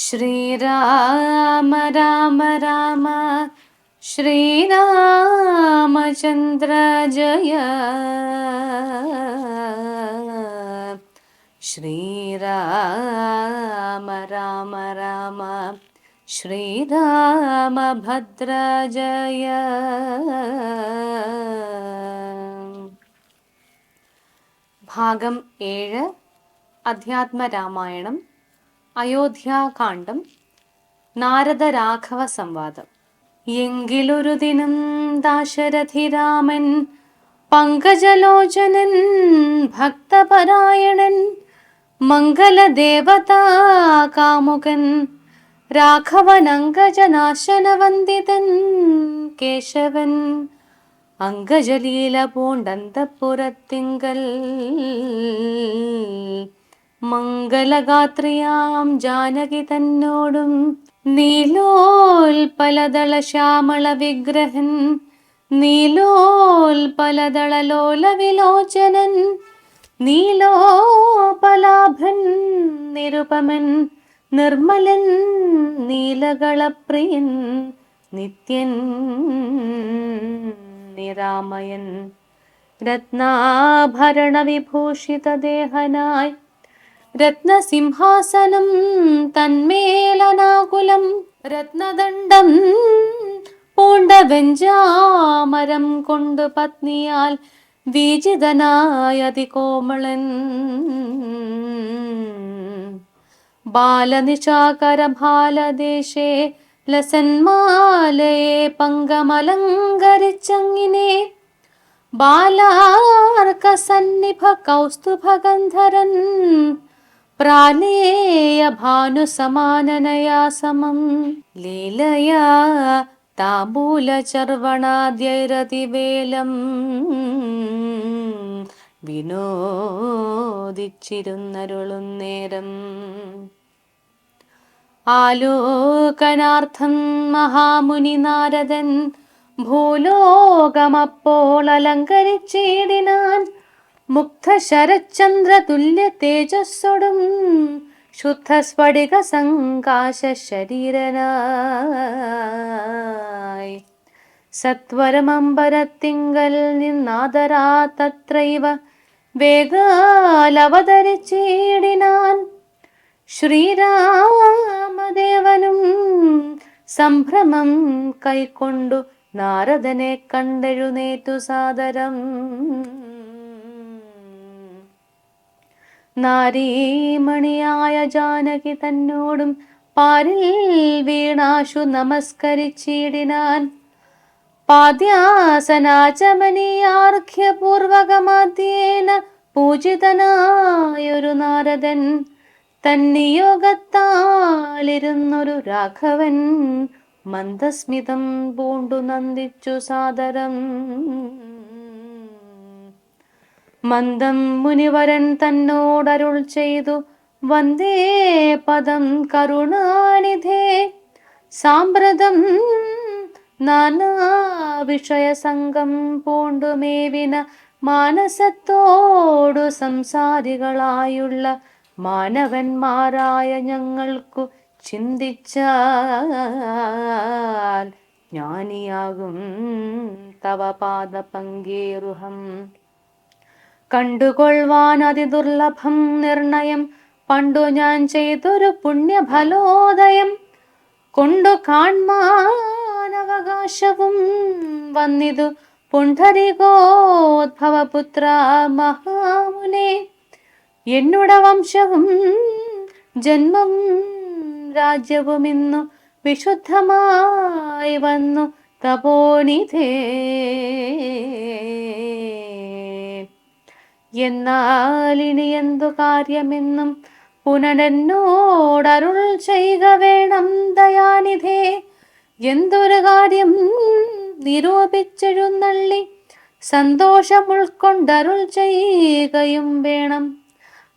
ശ്രീരാമ രാമ രാമ ശ്രീരാമചന്ദ്ര ജയ. ശ്രീരാമ രാമ രാമ ശ്രീരാമഭദ്ര ജയ. ഭാഗം 7 അധ്യാത്മരാമായണം അയോധ്യാകാന്ഡം നാരദ രാഘവ സംവാദം. എങ്കിലൊരു ദിനം ദാശരഥിരാമൻ പങ്കജലോചനൻ ഭക്തപരായണൻ മംഗലദേവതാ കാമുകൻ രാഘവൻ അങ്കജനാശനവന്ദിതൻ കേശവൻ അങ്കജലീല പൂണ്ടന്തപുരത്തിങ്കൽ മംഗലഗാത്രിയാം ജാനകി തന്നോടും നീലോൽപലദള ശ്യാമള വിഗ്രഹൻ നീലോൽപലദളലോല വിലോചനൻ നീലോപലാഭൻ നിരുപമൻ നിർമ്മലൻ നീലകളപ്രിയൻ നിത്യൻ നിരാമയൻ രത്നാഭരണ വിഭൂഷിത ദേഹനായി രത്നസിംഹാസനം തന്മേലനാകുലം രത്നദണ്ഡം പൂണ്ട വെഞ്ചാമരം കൊണ്ടു പത്നിയാൽ വീജിതനായ അതികോമളൻ ബാലനിശാകര ബാലദേശേ ലസന്മാലയെ പങ്കമലങ്കരിച്ചങ്ങിനെ ബാലാർക്ക സന്നിഭ കൗസ്തുഭഗന്ധരൻ പ്രാലേയ ഭാനുസമാനനയാ സമം ലീലയാ താംബൂല ചർവണാദ്യൈരതിവേലം വിനോദിച്ചിരുന്നരുളുന്നേരം ആലോകനാർത്ഥം മഹാമുനി നാരദൻ ഭൂലോകമപ്പോൾ അലങ്കരിച്ചിടിനാൻ മുക്ത ശരചന്ദ്ര തുല്യ തേജസ്സോടും ശുദ്ധ സ്ഫടിക സങ്കാശ ശരീരനായി സത്വരമമ്പരത്തിങ്കൽ നിന്നാദരാ തത്രൈവ വേഗാലവതരിച്ചിടിനാൻ ശ്രീരാമദേവനും സംഭ്രമം കൈക്കൊണ്ടു നാരദനെ കണ്ടെഴുന്നേറ്റു സാദരം നാരീമണിയായ ജാനകി തന്നോടും പാരിൽ വീണാശു നമസ്കരിച്ചിടിനാൻ പാദ്യാസനാചമനീയാർഘ്യപൂർവകമാദ്യേന പൂജിതനായൊരു നാരദൻ തന്നിയോഗത്താലിരുന്നൊരു രാഘവൻ മന്ദസ്മിതം പൂണ്ടു നന്ദിച്ചു സാദരം മന്ദം മുനിവരൻ തന്നോടരുൾ ചെയ്തു വന്ദേ പദം കരുണാനിധേ സാമ്പ്രതം നാനാ വിഷയസംഗം പൂണ്ടുമേവിന മാനസത്തോടു സംസാരികളായുള്ള മാനവന്മാരായ ഞങ്ങൾക്കു ചിന്തിച്ചാൽ ജ്ഞാനിയാകും തവ പാദപങ്കേരുഹം കണ്ടുകൊള്ളുവാൻ അതിദുർലഭം നിർണയം പണ്ടു ഞാൻ ചെയ്തൊരു പുണ്യഫലോദയം കൊണ്ടു കാൺമാനവകാശവും വന്നിതു പുണ്ഡരികോദ്ഭവപുത്ര മഹാമുനെ എന്നുട വംശവും ജന്മം രാജ്യവും ഇന്നു വിശുദ്ധമായി വന്നു തപോനിധേ. എന്നാൽ ഇനി എന്തു കാര്യമെന്നും പുനരെന്നോടരുൾ ചെയ്യുക വേണം ദയാനിധേ. എന്തൊരു കാര്യം നിരൂപിച്ചെഴുന്നള്ളി സന്തോഷം ഉൾക്കൊണ്ടരുൾ ചെയ്യുകയും വേണം.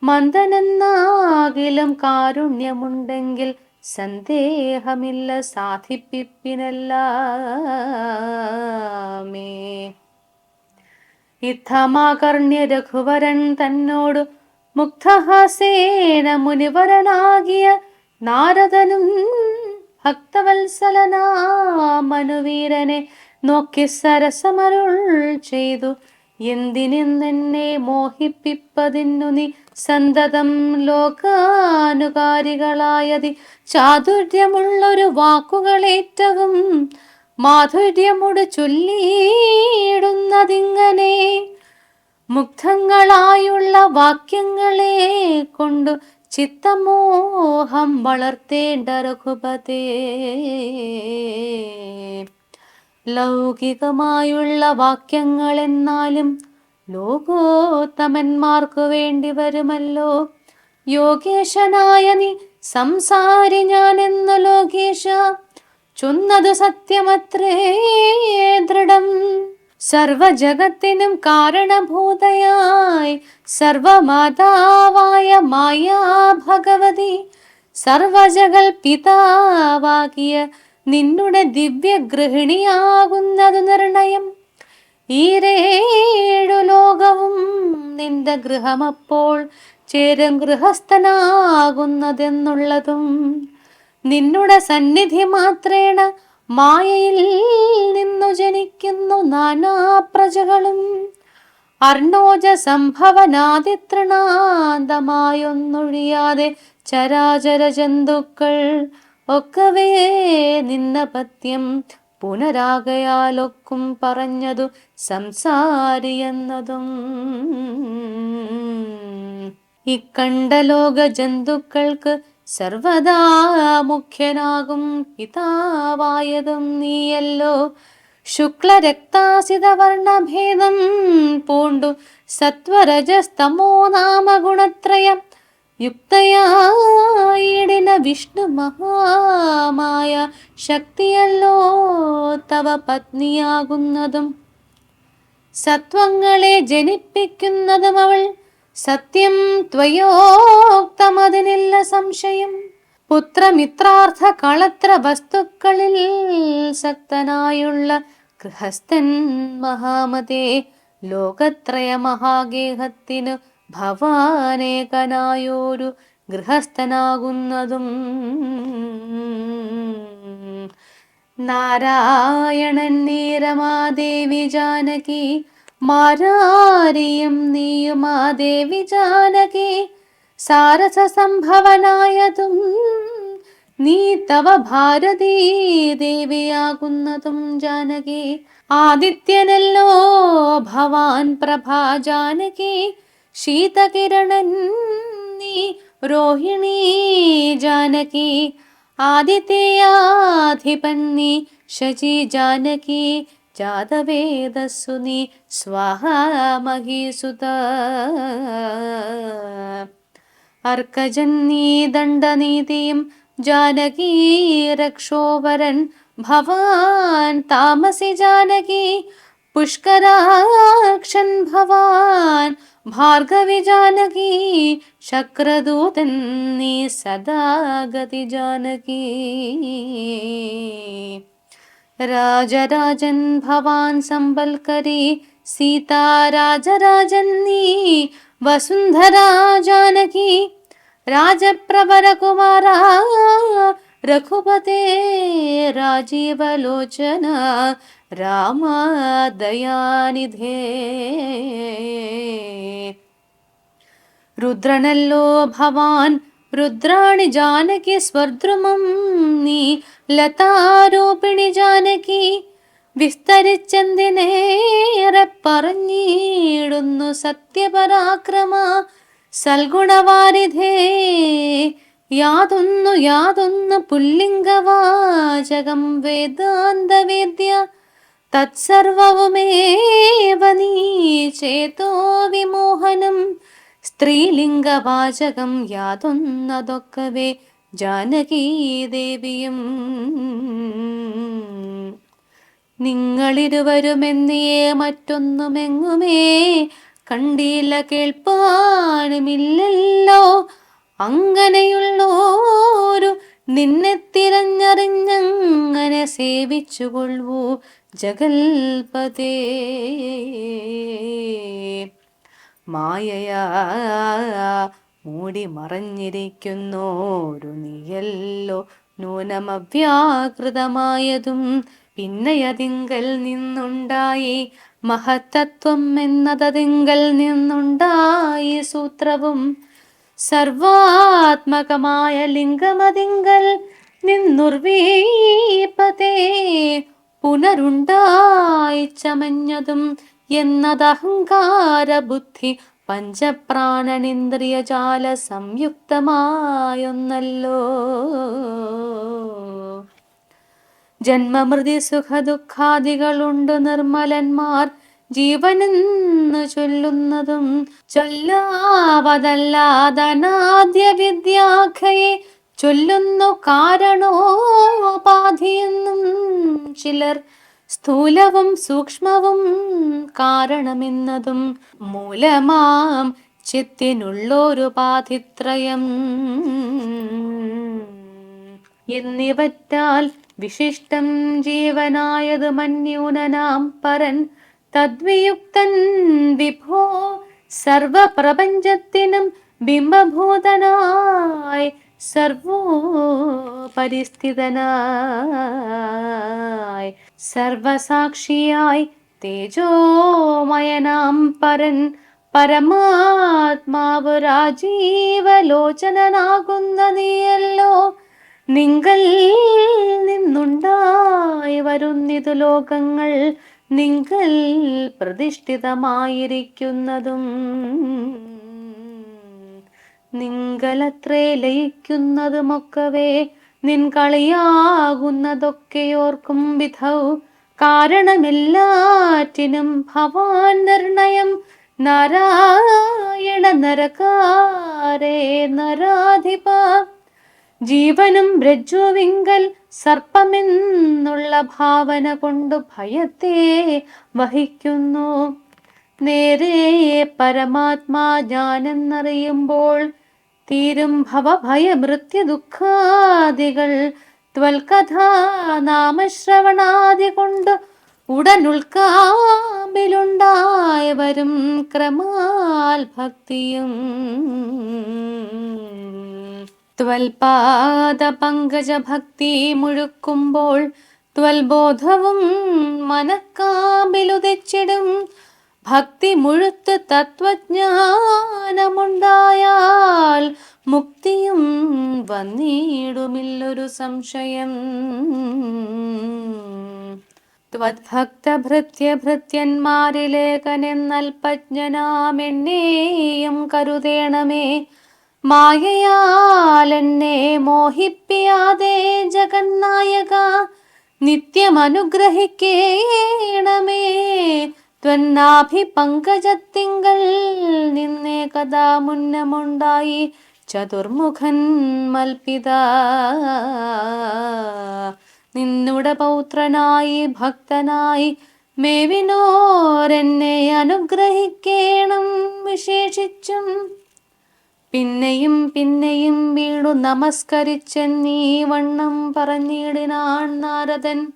മന്ദനെന്നാകിലും കാരുണ്യമുണ്ടെങ്കിൽ സന്ദേഹമില്ല സാധിപ്പിപ്പിനെല്ലാമേ. ഇത്തമാകർണ്യ രഘുവരൻ തന്നോടു മുക്തഹാസേന മുനിവരനാകിയ നാരദനും ഭക്തവത്സലനാമനുവീരനെ നോക്കി സരസമരുൾ ചെയ്തു. എന്തിനെന്നെ മോഹിപ്പിപ്പതിന്നു നീ സന്തതം ലോകാനുകാരികളായതി ചാതുര്യമുള്ളൊരു വാക്കുകളേറ്റവും മാധുര്യമോട് ചൊല്ലിയിടുന്നതിങ്ങനെ. മുഗ്ധങ്ങളായുള്ള വാക്യങ്ങളെ കൊണ്ടു ചിത്തമോഹം വളർത്തേണ്ട രഘുപതേ. ലൗകികമായുള്ള വാക്യങ്ങൾ എന്നാലും ലോകോത്തമന്മാർക്കു വേണ്ടി വരുമല്ലോ. യോഗേശനായ നീ സംസാരി ഞാനെന്നു ലോകേശ ചൊന്നത് സത്യമത്രേ ദൃഢം. സർവജഗത്തിനും കാരണഭൂതയായി സർവമാതാവായ മായാ ഭഗവതി സർവജഗൽ പിതാവാകിയ നിന്നുടെ ദിവ്യഗൃഹിണിയാകുന്നതു നിർണയം. ഈരേഴു ലോകവും നിന്റെ ഗൃഹമപ്പോൾ ചേരും ഗൃഹസ്ഥനാകുന്നതെന്നുള്ളതും നിന്നുടെ സന്നിധി മാത്രേണ മായയിൽ നിന്നു ജനിക്കുന്നു നാനാപ്രജകളും. അർണോജ സംഭവനാദിതൃണാന്തമായൊന്നൊഴിയാതെ ചരാചര ജന്തുക്കൾ ഒക്കവേ നിന്ന പത്യം പുനരാകയാലൊക്കും പറഞ്ഞതു സംസാരിയെന്നതും. ഇക്കണ്ട ലോക ജന്തുക്കൾക്ക് സർവദാ മുഖ്യനാകും പിതാവായതും നീയല്ലോ. ശുക്ലരക്താസിത വർണ്ണഭേദം പൂണ്ടു സത്വരജസ്തമോ നാമ ഗുണത്രയം യുക്തയായിടിന വിഷ്ണു മഹാമായ ശക്തിയല്ലോ തവ പത്നിയാകുന്നതും. സത്വങ്ങളെ ജനിപ്പിക്കുന്നതും അവൾ സത്യം ത്വയോക്തമതിനില്ല സംശയം. പുത്രമിത്രാർത്ഥ കളത്ര വസ്തുക്കളിൽ സക്തനായുള്ള ഗൃഹസ്ഥൻ മഹാമതേ ലോകത്രയ മഹാഗേഹത്തിനു ഭവാനേകനായൊരു ഗൃഹസ്ഥനാകുന്നതും. നാരായണൻ നീരമാദേവി ജാനകി മാരാരിയും നീയുമാദേവി ജാനകി സാരസ സംഭവനായതും നീ തവ ഭാരതീ ദേവിയാകുന്നതും ജാനകി. ആദിത്യനല്ലോ ഭവാൻ പ്രഭാ ജാനകി ശീതകിരണൻ നീ രോഹിണി ജാനകി. ആദിത്യയാധിപൻ നീ ശചി ജാനകി ജാതവേദസ്സു നീ സ്വാഹാ മഹീസുത. അർക്കജൻ നീ ദണ്ഡനീതിയും ജാനകി രക്ഷോവരൻ ഭവാൻ താമസി ജാനകി. പുഷ്കരാക്ഷൻ ഭവാൻ ഭാർഗവി ജാനകി ശക്രദൂതൻ നീ സദാഗതി ജാനകി. രാജരാജൻ ഭവാൻ സംബൽക്കരി സീതാരാജരാജൻ നീ വസുന്ധരാ ജാനകി. രാജപ്രവര കുമാര രഘുപതേ രാജീവലോചന രാമ ദയാനിധേ. രുദ്രനല്ലോ ഭവാൻ രുദ്രാണി ജാനകി സ്വർദ്രുമം നീ ലതാരൂപിണി ജാനകി. വിസ്തരിച്ചെന്തിനേറെ പറഞ്ഞിടുന്നു സത്യപരാക്രമ സൽഗുണവാരിധേ. യാതൊന്നു പുല്ലിംഗവാചകം വേദാന്തവേദ്യ തത്സർവവുമേവ നീ ചേതോ വിമോഹനം. സ്ത്രീലിംഗവാചകം യാതൊന്നതൊക്കവേ ജാനകീ ദേവിയും. നിങ്ങളിരുവരുമെന്നിയേ മറ്റൊന്നുമെങ്ങുമേ കണ്ടില്ല കേൾപ്പാനുമില്ലല്ലോ. അങ്ങനെയുള്ളോരു നിന്നെ തിരഞ്ഞറിഞ്ഞങ്ങനെ സേവിച്ചുകൊള്ളൂ ജഗൽപതേ. മായയാ മൂടി മറഞ്ഞിരിക്കുന്നോരു നീയല്ലോ നൂനമവ്യാകൃതമായതും. പിന്നെയതിങ്കൽ നിന്നുണ്ടായി മഹത്തത്വം എന്നതതിങ്കൽ നിന്നുണ്ടായി സൂത്രവും. സർവാത്മകമായ ലിംഗമതിങ്കൽ നിന്നുർവീപതേ പുനരുണ്ടായി ചമഞ്ഞതും എന്നതഹങ്കാര ബുദ്ധി പഞ്ചപ്രാണനിന്ദ്രിയജാല സംയുക്തമായൊന്നല്ലോ. ജന്മമൃതി സുഖദുഃഖാദികളുണ്ട് നിർമ്മലന്മാർ ജീവനെന്ന് ചൊല്ലുന്നതും. ചൊല്ലാവതല്ലാതനാദ്യ വിദ്യാഖയെ ചൊല്ലുന്നു കാരണോപാധിയെന്നും ചിലർ. സ്ഥൂലവും സൂക്ഷ്മവും കാരണമെന്നതും മൂലമാം ചിത്തിനുള്ളൊരുപാധിത്രയം എന്നിവറ്റാൽ വിശിഷ്ടം ജീവനായത് മന്യൂനനാം പരൻ തദ്വിയുക്തൻ വിഭോ സർവപ്രപഞ്ചത്തിനും ബിംബഭൂതനായി സർവോപരിസ്ഥിതനായി സർവസാക്ഷിയായി തേജോമയനാം പരൻ പരമാത്മാവ് രാജീവലോചനനാകുന്ന നീയല്ലോ. നിങ്കൽ നിന്നുണ്ടായി വരുന്നിതു ലോകങ്ങൾ നിങ്കൽ പ്രതിഷ്ഠിതമായിരിക്കുന്നതും. നിങ്കലത്രേ ലയിക്കുന്നതുമൊക്കവേ നിൻ കളിയാകുന്നതൊക്കെയോർക്കും വിധൗ. കാരണമെല്ലാറ്റിനും ഭവാൻ നിർണയം നാരായണ നരകാരേ നരാധിപ. ജീവനും രജ്ജുവിങ്കൽ സർപ്പമെന്നുള്ള ഭാവന കൊണ്ടു ഭയത്തെ വഹിക്കുന്നു. നേരെ പരമാത്മാ ഞാനെന്നറിയുമ്പോൾ തീരും ഭവഭയമൃത്യു ദുഃഖാദികൾ. ത്വൽകഥാ നാമശ്രവണാദി കൊണ്ട് ഉടനുൾക്കാമ്പിലുണ്ടായി വരും ക്രമാൽ ഭക്തിയും. ത്വൽപാദ പങ്കജ ഭക്തി മുഴുക്കുമ്പോൾ ത്വൽബോധവും മനക്കാമ്പിലുദിച്ചിടും. ഭക്തി മുഴുത്ത് തത്വജ്ഞാനമുണ്ടായാൽ മുക്തിയും വന്നിടുമില്ലൊരു സംശയം. ത്വദ്ഭക്തഭൃത്യഭൃത്യന്മാരിലേകനെന്നൽപജ്ഞനാമെന്നെയും കരുതേണമേ. മായയാലെന്നെ മോഹിപ്പിയാതെ ജഗന്നായക നിത്യമനുഗ്രഹിക്കേണമേ. ത്വന്നാഭിപങ്കജത്തിങ്കൽ നിന്നേ കഥാ മുന്നമുണ്ടായി ചതുർമുഖൻ മൽപിത. നിന്നുടെ പൗത്രനായി ഭക്തനായി മേവിനോരെന്നെ അനുഗ്രഹിക്കേണം വിശേഷിച്ചും. പിന്നെയും പിന്നെയും വീണു നമസ്കരിച്ചെന്നീ വണ്ണം പറഞ്ഞിടിനാൻ നാരദൻ.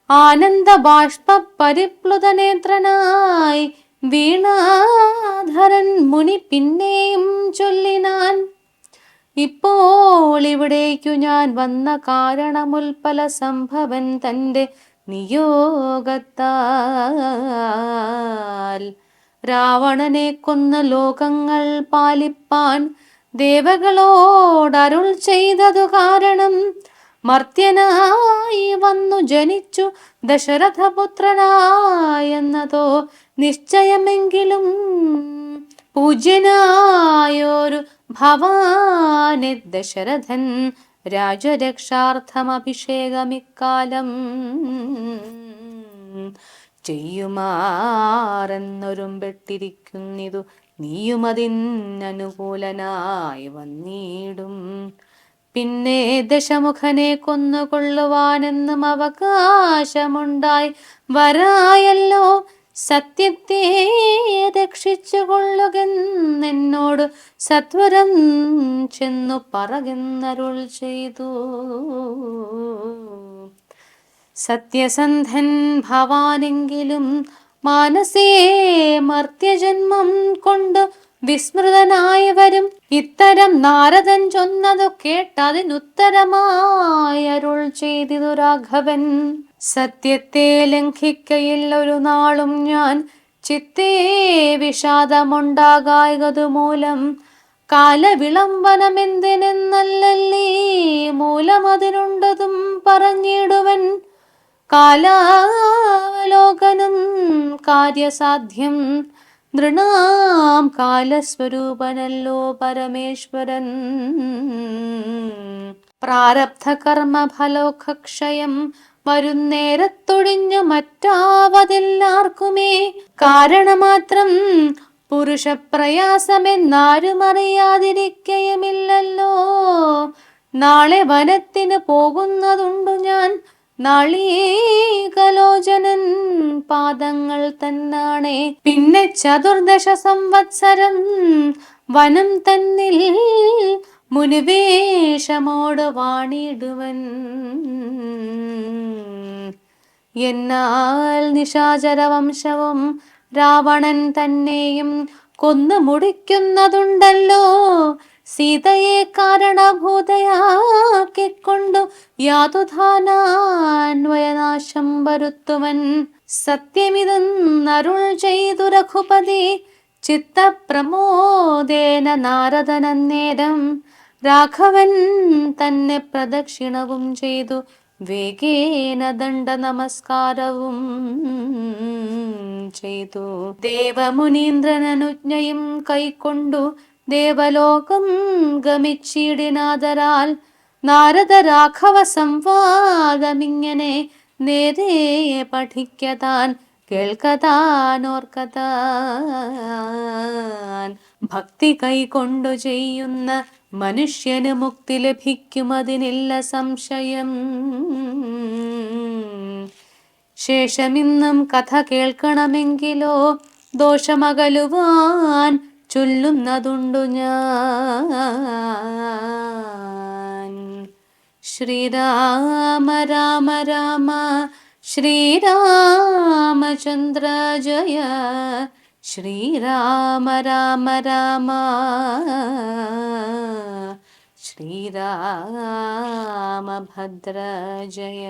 ആനന്ദ ബാഷ്പ പരിപ്ലുതനേത്രനായി വീണാധരൻ മുനി പിന്നെയും ചൊല്ലിനാൻ. ഇപ്പോൾ ഇവിടേക്കു ഞാൻ വന്ന കാരണമുൽപ്പല സംഭവൻ തൻ്റെ നിയോഗത്താൽ. രാവണനെ കൊന്ന ലോകങ്ങൾ പാലിപ്പാൻ ദേവകളോടരുൾ ചെയ്തതു കാരണം. മർത്യനായി വന്നു ജനിച്ചു ദശരഥപുത്രനായെന്നതോ നിശ്ചയമെങ്കിലും പൂജ്യനായൊരു ഭവാനെ ദശരഥൻ രാജരക്ഷാർത്ഥമഭിഷേകമിക്കാലം ചെയ്യുമാറെന്നൊരുമ്പെട്ടിരിക്കുന്നിതു. നീയുമതിനനുകൂലനായി വന്നിടും. പിന്നെ ദശമുഖനെ കൊന്നുകൊള്ളുവാനെന്നും അവകാശമുണ്ടായി വരായല്ലോ. സത്യത്തെ രക്ഷിച്ചു കൊള്ളുകെന്നോട് സത്വരം ചെന്നു പറകെന്നരുൾ ചെയ്തു. സത്യസന്ധൻ ഭവാനെങ്കിലും മാനസേ മർത്യജന്മം കൊണ്ട് വിസ്മൃതനായി വരും. ഇത്തരം നാരദൻ ചൊന്നതു കേട്ടതിനുത്തരമായി അരുൾ ചെയ്തിതു രാഘവൻ. സത്യത്തെ ലംഘിക്കയിൽ ഒരു നാളും ഞാൻ, ചിത്തേ വിഷാദമുണ്ടാകായതു മൂലം. കാലവിളംബനമെന്തിനെന്നല്ലല്ലേ മൂലമതിനുണ്ടതും പറഞ്ഞിടുവൻ. കാലാവലോകനം കാര്യസാധ്യം, നൃണാം കാലസ്വരൂപനല്ലോ പരമേശ്വരൻ. പ്രാരബ്ധ കർമ്മ ഫലോക്ഷയം വരുന്നേരത്തൊഴിഞ്ഞു മറ്റാവതെല്ലാർക്കുമേ. കാരണമാത്രം പുരുഷപ്രയാസമെന്നാരും അറിയാതിരിക്കയുമില്ലല്ലോ. നാളെ വനത്തിന് പോകുന്നതുണ്ടു ഞാൻ, നാളീകലോചനൻ പാദങ്ങൾ തന്നാണേ. പിന്നെ ചതുർദശ സംവത്സരം വനം തന്നിൽ മുനിവേഷമോട് വാണിടുവൻ. എന്നാൽ നിശാചര വംശവും രാവണൻ തന്നെയും കൊന്നു മുടിക്കുന്നതുണ്ടല്ലോ. സീതയെ കാരണഭൂതയാക്കിക്കൊണ്ടു യാതുധാനാന്വയനാശം വരുത്തുവൻ. സത്യമിതെന്നരുൾ ചെയ്തു രഘുപതി ചിത്തപ്രമോദേന നാരദനന്നേരം. രാഘവൻ തന്നെ പ്രദക്ഷിണവും ചെയ്തു വേഗേന ദണ്ഡ നമസ്കാരവും ചെയ്തു. ദേവമുനീന്ദ്രനനുജ്ഞയും കൈക്കൊണ്ടു ദേവലോകം ഗമിച്ചിടിനാദരാൽ. നാരദ രാഘവ സംവാദമിങ്ങനെ നേരേ പഠിക്കതാൻ കേൾക്കതാനോർക്കതാൻ. ഭക്തി കൈകൊണ്ടു ചെയ്യുന്ന മനുഷ്യന് മുക്തി ലഭിക്കുമതിനില്ല സംശയം. ശേഷമിന്നും കഥ കേൾക്കണമെങ്കിലോ ദോഷമകലുവാൻ ചൊല്ലുന്നതുണ്ടു ഞാൻ. ശ്രീരാമ രാമ രാമ ശ്രീരാമചന്ദ്ര ജയ. ശ്രീരാമ രാമ രാമ ശ്രീരാമഭദ്ര ജയ.